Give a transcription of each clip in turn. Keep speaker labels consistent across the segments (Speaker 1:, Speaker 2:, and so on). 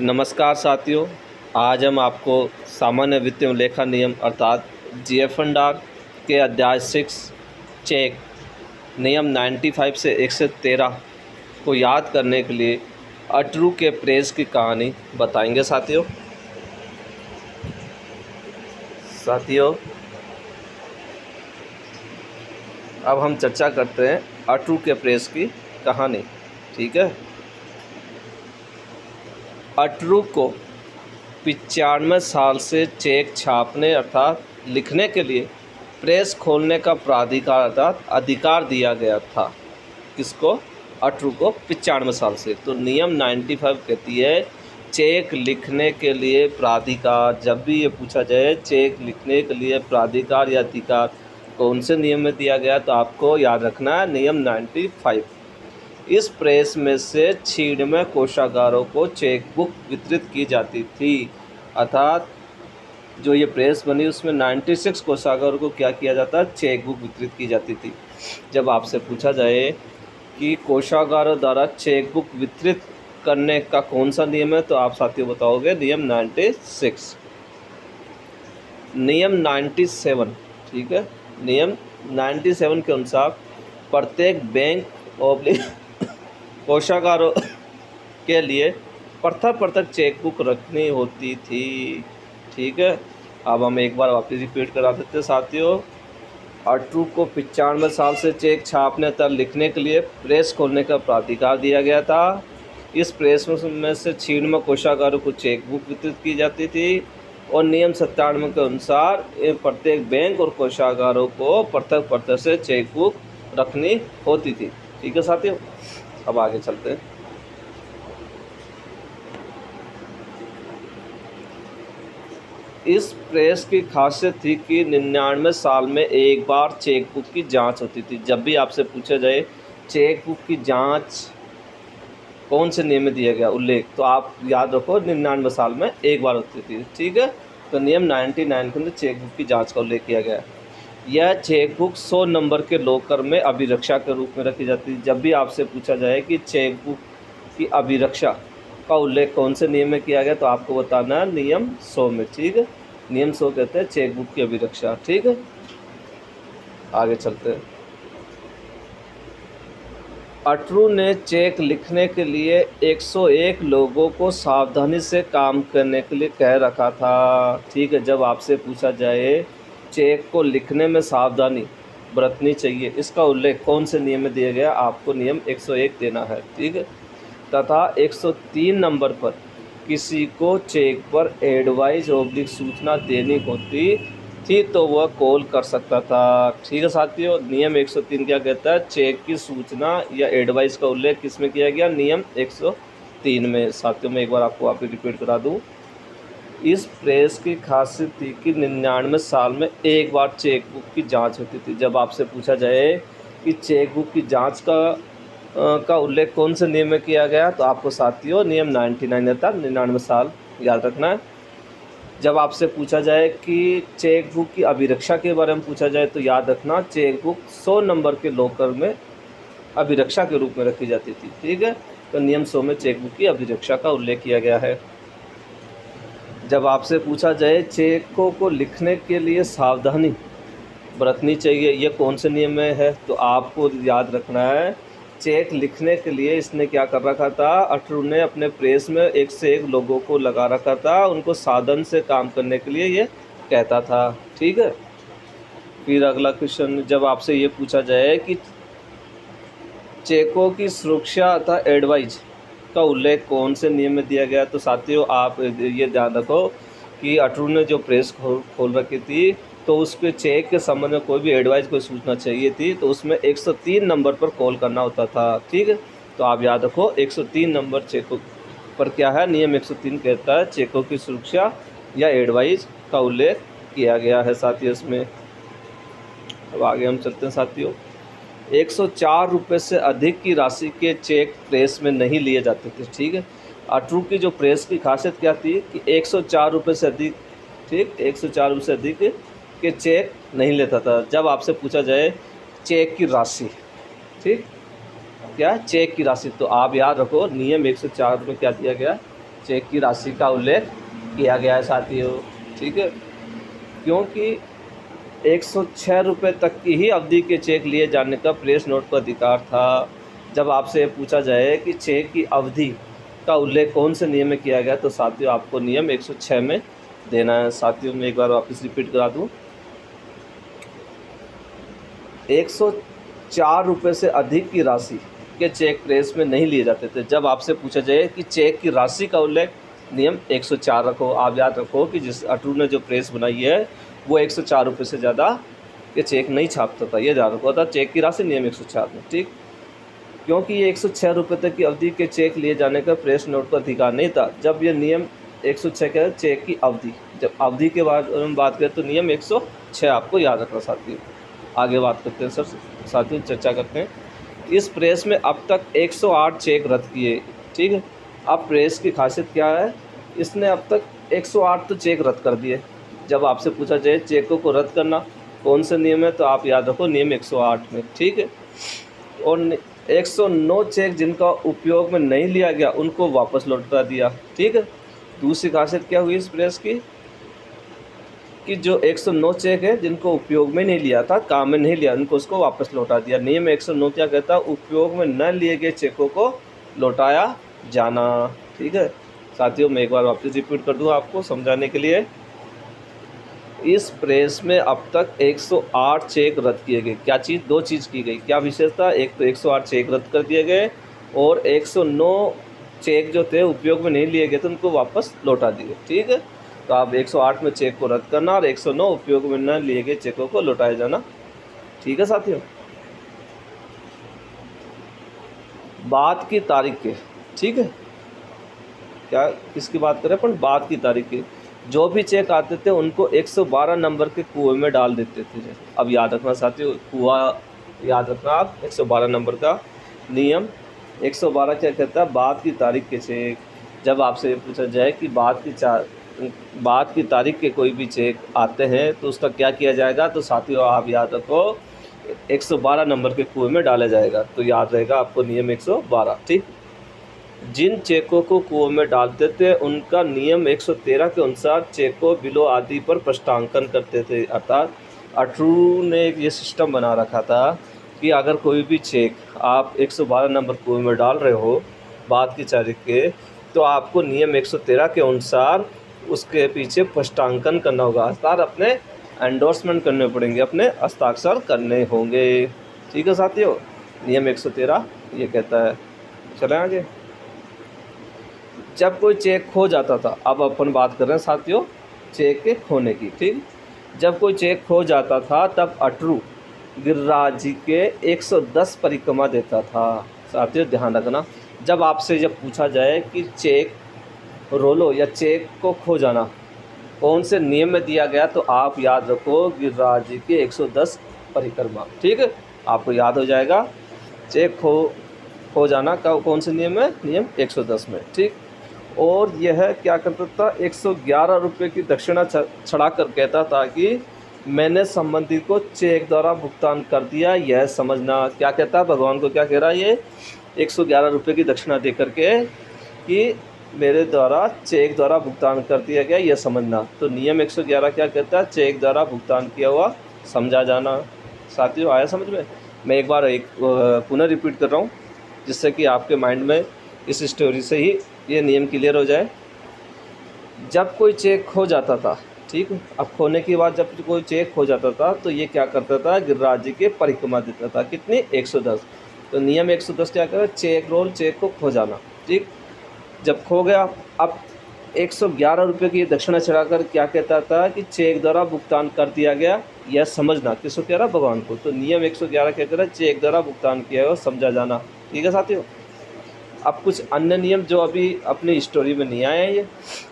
Speaker 1: नमस्कार साथियों। आज हम आपको सामान्य वित्तीय लेखा नियम अर्थात जीएफएनडीआर के अध्याय 6 चेक नियम 95 से 113 को याद करने के लिए अटरू के प्रेस की कहानी बताएंगे। साथियों अब हम चर्चा करते हैं अटरू के प्रेस की कहानी। ठीक है। अटरू को 95 साल से चेक छापने अर्थात लिखने के लिए प्रेस खोलने का प्राधिकार अर्थात अधिकार दिया गया था। किसको? अटरू को 95 साल से। तो नियम 95 कहती है चेक लिखने के लिए प्राधिकार। जब भी ये पूछा जाए चेक लिखने के लिए प्राधिकार या अधिकार कौन से नियम में दिया गया, तो आपको याद रखना है नियम 95। इस प्रेस में से 96 कोषागारों को चेकबुक वितरित की जाती थी। अर्थात जो ये प्रेस बनी उसमें 96 कोषागारों को क्या किया जाता है? चेकबुक वितरित की जाती थी। जब आपसे पूछा जाए कि कोषागारों द्वारा चेकबुक वितरित करने का कौन सा नियम है, तो आप साथियों बताओगे नियम 96। नियम 97, ठीक है, नियम 97 के अनुसार प्रत्येक बैंक ऑब्लिक कोषागारों के लिए पृथक चेकबुक रखनी होती थी। ठीक है। अब हम एक बार वापस रिपीट करा देते हैं साथियों। अटरू को 95 साल से चेक छापने तथा लिखने के लिए प्रेस खोलने का प्राधिकार दिया गया था। इस प्रेस में से 96 कोषागारों को चेकबुक वितरित की जाती थी और नियम 97 के अनुसार प्रत्येक बैंक और कोषागारों को पृथक से चेकबुक रखनी होती थी। ठीक है साथियों, अब आगे चलते हैं। इस प्रेस की खासियत थी कि 99 साल में एक बार चेकबुक की जांच होती थी। जब भी आपसे पूछा जाए चेकबुक की जांच कौन से नियम में दिया गया उल्लेख, तो आप याद रखो 99 साल में एक बार होती थी। ठीक है। तो नियम 99 के अंदर चेकबुक की जांच का उल्लेख किया गया। यह चेकबुक 100 नंबर के लॉकर में अभिरक्षा के रूप में रखी जाती है। जब भी आपसे पूछा जाए कि चेकबुक की अभिरक्षा का उल्लेख कौन से नियम में किया गया, तो आपको बताना है नियम 100 में। ठीक है। नियम 100 कहते हैं चेकबुक की अभिरक्षा। ठीक है, आगे चलते हैं। अटरू ने चेक लिखने के लिए 101 लोगों को सावधानी से काम करने के लिए कह रखा था। ठीक है। जब आपसे पूछा जाए चेक को लिखने में सावधानी बरतनी चाहिए, इसका उल्लेख कौन से नियम में दिया गया, आपको नियम 101 देना है। ठीक है। तथा 103 नंबर पर किसी को चेक पर एडवाइस ऑब्लिक सूचना देनी होती थी तो वह कॉल कर सकता था। ठीक है साथियों, नियम 103 क्या कहता है? चेक की सूचना या एडवाइस का उल्लेख किस में किया गया? नियम 103 में। साथियों मैं एक बार आपको वापस रिपीट करा दूं। इस प्रेस की खासियत थी कि 99 साल में एक बार चेकबुक की जांच होती थी। जब आपसे पूछा जाए कि चेकबुक की जांच का उल्लेख कौन से नियम में किया गया, तो आपको साथियों नियम 99 था, 99 साल याद रखना है। जब आपसे पूछा जाए कि चेकबुक की अभिरक्षा के बारे में पूछा जाए, तो याद रखना चेकबुक 100 नंबर के लॉकर में अभिरक्षा के रूप में रखी जाती थी। ठीक है। तो नियम 100 में चेकबुक की अभिरक्षा का उल्लेख किया गया है। जब आपसे पूछा जाए चेकों को लिखने के लिए सावधानी बरतनी चाहिए, यह कौन से नियम में है, तो आपको याद रखना है चेक लिखने के लिए इसने क्या कर रखा था? अटरू ने अपने प्रेस में 1 से 1 लोगों को लगा रखा था, उनको साधन से काम करने के लिए ये कहता था। ठीक है। फिर अगला क्वेश्चन, जब आपसे ये पूछा जाए कि चेकों की सुरक्षा तथा एडवाइज का उल्लेख कौन से नियम में दिया गया, तो साथियों आप ये ध्यान रखो कि अटरू ने जो प्रेस खोल रखी थी, तो उसके चेक के संबंध में कोई भी एडवाइस कोई सूचना चाहिए थी तो उसमें 103 नंबर पर कॉल करना होता था। ठीक है। तो आप याद रखो 103 नंबर चेकों पर क्या है? नियम 103 कहता है चेकों की सुरक्षा या एडवाइस का उल्लेख किया गया है साथियों इसमें। अब आगे हम चलते हैं साथियों। 104 रुपये से अधिक की राशि के चेक प्रेस में नहीं लिए जाते थे। ठीक है। अटरू की जो प्रेस की खासियत क्या थी कि 104 रुपये से अधिक, ठीक, 104 रुपये से अधिक के चेक नहीं लेता था। जब आपसे पूछा जाए चेक की राशि, ठीक, क्या चेक की राशि, तो आप याद रखो नियम 104 में क्या दिया गया? चेक की राशि का उल्लेख किया गया है साथियों। ठीक है, क्योंकि 106 रुपये तक की ही अवधि के चेक लिए जाने का प्रेस नोट पर अधिकार था। जब आपसे पूछा जाए कि चेक की अवधि का उल्लेख कौन से नियम में किया गया, तो साथियों आपको नियम 106 में देना है। साथियों मैं एक बार वापस रिपीट करा दूँ, 104 रुपये से अधिक की राशि के चेक प्रेस में नहीं लिए जाते थे। जब आपसे पूछा जाए कि चेक की राशि का उल्लेख, नियम 104 रखो। आप याद रखो कि जिस अटरू ने जो प्रेस बनाई है वो 104 रुपये से ज़्यादा के चेक नहीं छापता था, ये याद रखो था। चेक की राशि नियम 104 में, ठीक। क्योंकि ये 106 रुपये तक की अवधि के चेक लिए जाने का प्रेस नोट पर अधिकार नहीं था। जब ये नियम 106 का चेक की अवधि, जब अवधि के बाद हम बात करें तो नियम 106 आपको याद रखना साथियों। आगे बात करते हैं साथियों, चर्चा करते हैं। इस प्रेस में अब तक 108 चेक रद्द किए, ठीक है। अब प्रेस की खासियत क्या है, इसने अब तक 108 तो चेक रद्द कर दिए। जब आपसे पूछा जाए चेकों को रद्द करना कौन से नियम है, तो आप याद रखो नियम 108 में, ठीक है। और 109 चेक जिनका उपयोग में नहीं लिया गया उनको वापस लौटा दिया, ठीक है। दूसरी खासियत क्या हुई इस प्रेस की, कि जो 109 चेक है जिनको उपयोग में नहीं लिया था, काम में नहीं लिया, उनको उसको वापस लौटा दिया। नियम 109 क्या कहता है, उपयोग में न लिए गए चेकों को लौटाया जाना, ठीक है। साथियों मैं एक बार वापस रिपीट कर दूं आपको समझाने के लिए। इस प्रेस में अब तक 108 चेक रद्द किए गए। क्या चीज़, दो चीज़ की गई, क्या विशेषता, एक तो 108 चेक रद्द कर दिए गए और 109 चेक जो थे उपयोग में नहीं लिए गए थे उनको वापस लौटा दिए, ठीक है। तो आप 108 में चेक को रद्द करना और 109 उपयोग में न लिए गए चेकों को लौटाया जाना, ठीक है साथियों। बाद की तारीख के, ठीक है, क्या किसकी बात करें अपन, बाद की तारीख के जो भी चेक आते थे उनको 112 नंबर के कुएं में डाल देते थे। अब याद रखना साथियों, कुआं याद रखना आप, 112 नंबर का नियम 112 क्या कहता है, बाद की तारीख के चेक। जब आपसे पूछा जाए कि बाद की तारीख के कोई भी चेक आते हैं तो उसका क्या किया जाएगा, तो साथियों आप याद रखो 112 नंबर के कुएं में डाला जाएगा। तो याद रहेगा आपको नियम 112, ठीक। जिन चेकों को कुओं में डालते थे उनका नियम 113 के अनुसार चेकों, बिलों आदि पर प्रश्नांकन करते थे। अर्थात अटरू ने ये सिस्टम बना रखा था कि अगर कोई भी चेक आप 112 नंबर कुएं में डाल रहे हो बाद की तारीख के, तो आपको नियम 113 के अनुसार उसके पीछे प्रश्नांकन करना होगा, अर्थात अपने एंडोर्समेंट करने पड़ेंगे, अपने हस्ताक्षर करने होंगे, ठीक है साथियों। नियम 113 ये कहता है। चलें आगे। जब कोई चेक खो जाता था, अब अपन बात कर रहे हैं साथियों चेक के खोने की, ठीक। जब कोई चेक खो जाता था तब अटरू गिरिराज जी के 110 परिक्रमा देता था। साथियों ध्यान रखना, जब आपसे जब पूछा जाए कि चेक रोलो या चेक को खो जाना कौन से नियम में दिया गया, तो आप याद रखो गिरिराज जी के 110 परिक्रमा, ठीक है। आपको याद हो जाएगा चेक खो जाना का कौन से नियम है, नियम 110 में, ठीक। और यह क्या करता था, 111 रुपये की दक्षिणा चढ़ा कर कहता था कि मैंने संबंधी को चेक द्वारा भुगतान कर दिया, यह समझना। क्या कहता है, भगवान को क्या कह रहा है ये, 111 रुपये की दक्षिणा दे करके कि मेरे द्वारा चेक द्वारा भुगतान कर दिया गया, यह समझना। तो नियम 111 क्या कहता है, चेक द्वारा भुगतान किया हुआ समझा जाना। साथियों आया समझ में। मैं एक बार पुनः रिपीट कर रहा हूँ जिससे कि आपके माइंड में इस स्टोरी से ही ये नियम क्लियर हो जाए। जब कोई चेक खो जाता था, ठीक, अब खोने के बाद जब कोई चेक खो जाता था तो ये क्या करता था, गिरिराज जी के परिक्रमा देता था। कितनी, 110। तो नियम 110 क्या कर, चेक रोल, चेक को खो जाना, ठीक। जब खो गया, अब 111 रुपये की दक्षिणा चढ़ाकर क्या कहता था कि चेक द्वारा भुगतान कर दिया गया, यह समझना। किसको कह रहा, भगवान को। तो नियम 111 क्या कह रहा है, चेक द्वारा भुगतान किया है समझा जाना, ठीक है साथियों। अब कुछ अन्य नियम जो अभी अपनी स्टोरी में नहीं आए हैं ये,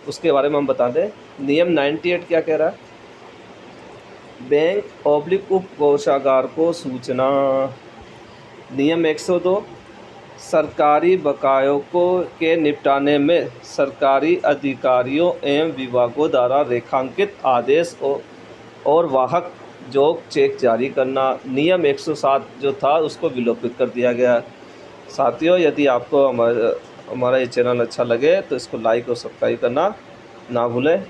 Speaker 1: उसके बारे में हम बता दें। नियम 98 क्या कह रहा है, बैंक ऑब्लिक उप कोषागार को सूचना। नियम 102 सरकारी बकायों के निपटाने में सरकारी अधिकारियों एवं विभागों द्वारा रेखांकित आदेश और वाहक जो चेक जारी करना। नियम 107 जो था उसको विलोपित कर दिया गया। साथियों यदि आपको हमारा ये चैनल अच्छा लगे तो इसको लाइक और सब्सक्राइब करना ना भूलें।